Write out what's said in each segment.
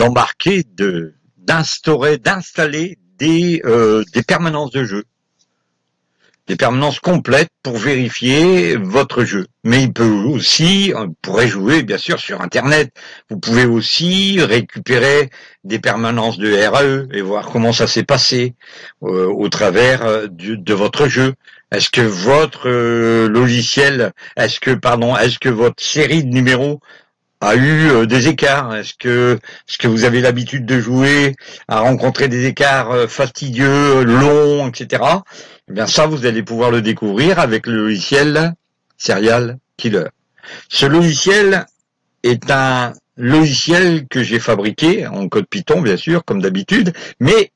d'embarquer, d'installer des permanences de jeu. Des permanences complètes pour vérifier votre jeu. Mais il peut aussi, on pourrait jouer bien sûr sur Internet. Vous pouvez aussi récupérer des permanences de RAE et voir comment ça s'est passé au travers de votre jeu. Est-ce que votre logiciel, est-ce que votre série de numéros a eu des écarts? Est-ce que vous avez l'habitude de jouer à rencontrer des écarts fastidieux, longs, etc. Eh bien ça, vous allez pouvoir le découvrir avec le logiciel Serial Killer. Ce logiciel est un logiciel que j'ai fabriqué en code Python, bien sûr, comme d'habitude, mais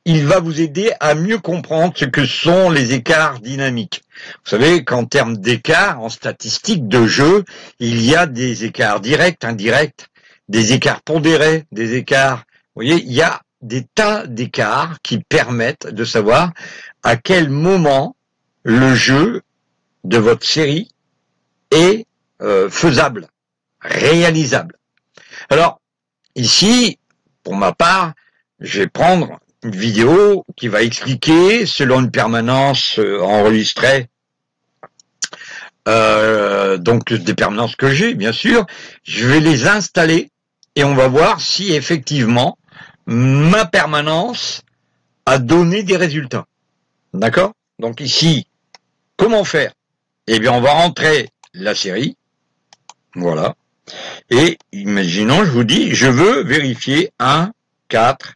il va vous aider à mieux comprendre ce que sont les écarts dynamiques. Vous savez qu'en termes d'écarts, en statistiques de jeu, il y a des écarts directs, indirects, des écarts pondérés, des écarts... Vous voyez, il y a des tas d'écarts qui permettent de savoir à quel moment le jeu de votre série est faisable, réalisable. Alors, ici, pour ma part, je vais prendre une vidéo qui va expliquer, selon une permanence enregistrée, donc des permanences que j'ai, bien sûr, je vais les installer et on va voir si effectivement ma permanence a donné des résultats. D'accord? Donc ici, comment faire? Eh bien, on va rentrer la série. Voilà. Et imaginons, je vous dis, je veux vérifier 1, 4,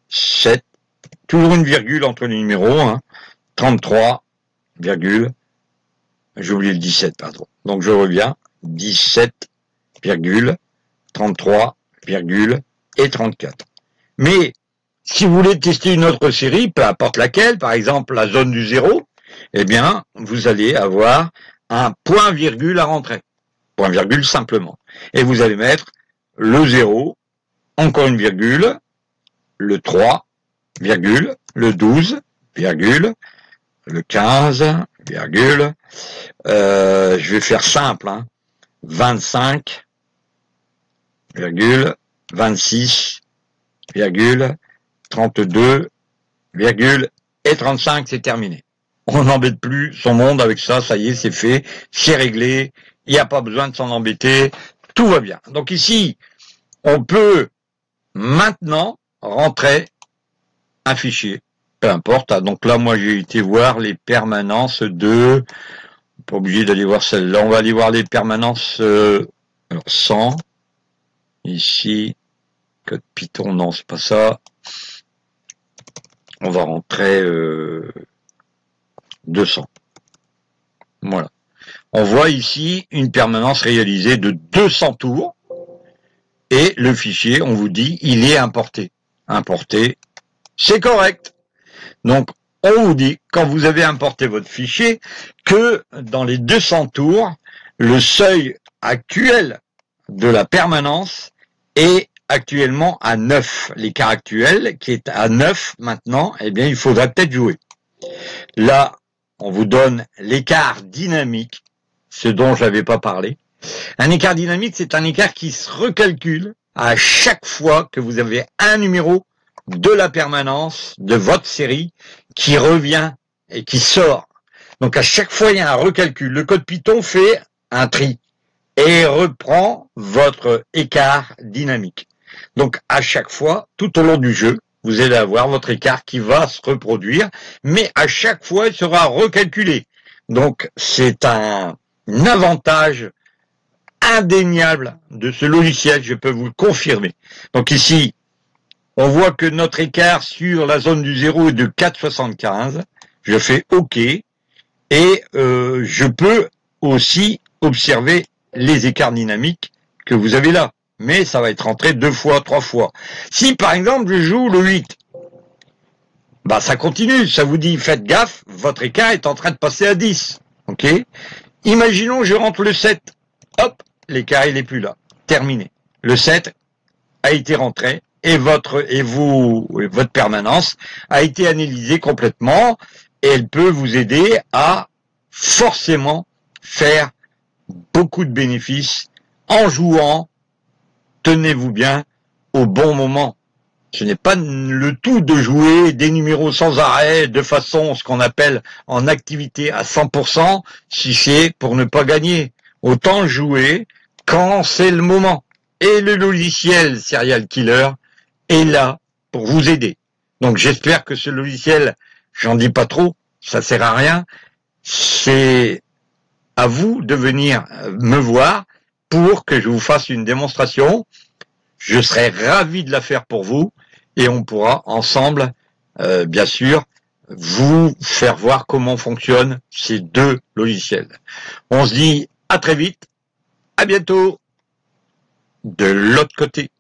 7, toujours une virgule entre les numéros, hein, 33, virgule, j'ai oublié le 17, pardon. Donc je reviens, 17, virgule, 33, virgule, et 34. Mais, si vous voulez tester une autre série, peu importe laquelle, par exemple la zone du 0, eh bien, vous allez avoir un point virgule à rentrer. Point virgule simplement. Et vous allez mettre le 0, encore une virgule, le 3, virgule, le 12, virgule, le 15, virgule, je vais faire simple, hein, 25, virgule, 26, virgule, 32, virgule, et 35, c'est terminé. On n'embête plus son monde avec ça, ça y est, c'est fait, c'est réglé, il n'y a pas besoin de s'en embêter, tout va bien. Donc ici, on peut maintenant rentrer un fichier, peu importe. Donc là, moi, j'ai été voir les permanences de... Pas obligé d'aller voir celle-là, on va aller voir les permanences alors 100, ici, code Python, non, c'est pas ça. On va rentrer 200. Voilà. On voit ici une permanence réalisée de 200 tours et le fichier, on vous dit, il est importé. Importé, c'est correct. Donc, on vous dit, quand vous avez importé votre fichier, que dans les 200 tours, le seuil actuel de la permanence est actuellement à 9. L'écart actuel, qui est à 9 maintenant, eh bien, il faudrait peut-être jouer. Là, on vous donne l'écart dynamique, ce dont je n'avais pas parlé. Un écart dynamique, c'est un écart qui se recalcule à chaque fois que vous avez un numéro de la permanence de votre série qui revient et qui sort. Donc à chaque fois, il y a un recalcul. Le code Python fait un tri et reprend votre écart dynamique. Donc à chaque fois, tout au long du jeu, vous allez avoir votre écart qui va se reproduire, mais à chaque fois, il sera recalculé. Donc c'est un avantage indéniable de ce logiciel, je peux vous le confirmer. Donc ici, on voit que notre écart sur la zone du 0 est de 4,75. Je fais OK. Et je peux aussi observer les écarts dynamiques que vous avez là. Mais ça va être rentré 2 fois, 3 fois. Si par exemple je joue le 8, bah ça continue. Ça vous dit, faites gaffe, votre écart est en train de passer à 10. OK? Imaginons je rentre le 7. Hop, l'écart il n'est plus là. Terminé. Le 7 a été rentré. Et votre permanence a été analysée complètement et elle peut vous aider à forcément faire beaucoup de bénéfices en jouant, tenez-vous bien, au bon moment. Ce n'est pas le tout de jouer des numéros sans arrêt, de façon, ce qu'on appelle en activité à 100%, si c'est pour ne pas gagner. Autant jouer quand c'est le moment. Et le logiciel Serial Killer est là pour vous aider. Donc j'espère que ce logiciel, j'en dis pas trop, ça sert à rien, c'est à vous de venir me voir pour que je vous fasse une démonstration. Je serai ravi de la faire pour vous et on pourra ensemble, bien sûr, vous faire voir comment fonctionnent ces deux logiciels. On se dit à très vite, à bientôt, de l'autre côté.